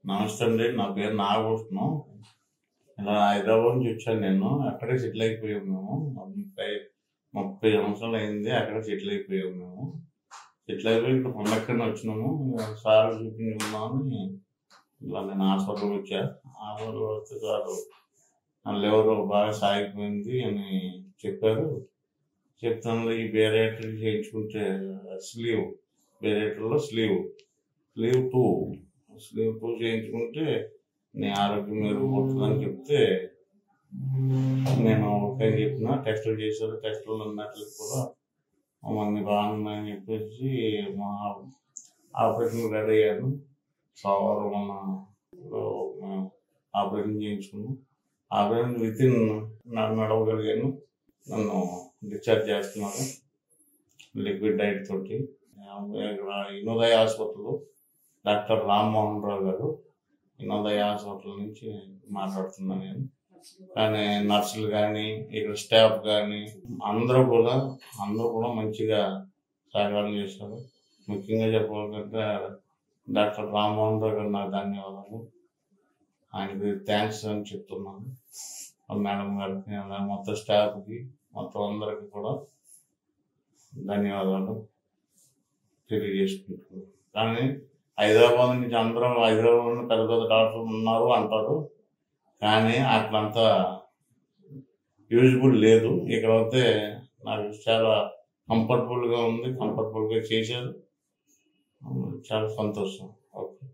నమస్తే అండి. నా పేరు నాగభూషణం. ఇలా హైదరాబాద్ నుంచి వచ్చాను నేను. అక్కడే సెటిల్ అయిపోయాము మేము. 30 సంవత్సరాలు అయింది. అక్కడే సెటిల్ అయిపోయాము మేము. సెటిల్ అయిపోయి ఇక్కడ పండక్కడిని వచ్చినాము. సార్ చూపించుకున్నామని ఇలా నేను హాస్పిటల్కి వచ్చా. హాస్పిటల్ వస్తే సార్ నా లివర్ బాగా సాగిపోయింది అని చెప్పారు. చెప్తాను ఈ బేరేటరీ చేయించుకుంటే బేరేటరీలో స్లీవ్ 2 చేయించుకుంటే నీ ఆరోగ్యం మెరుగుపడుతుందని చెప్తే నేను ఓకే చెప్పిన. టెస్టులు చేశారు. టెస్టులు అన్నట్లు కూడా అన్నీ బాగున్నాయని చెప్పేసి మా ఆపరేషన్ రెడీ అయ్యాను. సోమవారం ఆపరేషన్ చేయించుకున్నాను. ఆపరేషన్ వితిన్ నడవగలిగాను. నన్ను డిశ్చార్జ్ చేస్తున్నారు లిక్విడ్ డైట్ తోటి. ఇక్కడ వినోదయ హాస్పిటల్ డాక్టర్ రామ్మోహన్ రావు గారు, వినోదయ హాస్పిటల్ నుంచి మాట్లాడుతున్నాను నేను. కానీ నర్సులు కానీ ఇక్కడ స్టాఫ్ కానీ అందరూ కూడా మంచిగా సహకారం చేశారు. ముఖ్యంగా చెప్పాలంటే డాక్టర్ రామ్మోహన్ రావు గారు నాకు ధన్యవాదాలు. ఆయనకి థ్యాంక్స్ అని చెప్తున్నాను. మేడం గారికి, మొత్తం స్టాఫ్కి, మొత్తం అందరికి కూడా ధన్యవాదాలు తెలియజేసుకుంటున్నాను. కానీ హైదరాబాద్ నుంచి అందరం హైదరాబాద్ పెద్ద పెద్ద డాక్టర్లు ఉన్నారు అంటారు, కానీ అట్లంతా యూజ్ఫుల్ లేదు. ఇక్కడ అయితే నాకు చాలా కంఫర్టబుల్గా ఉంది. కంఫర్టబుల్గా చేశారు. చాలా సంతోషం. ఓకే.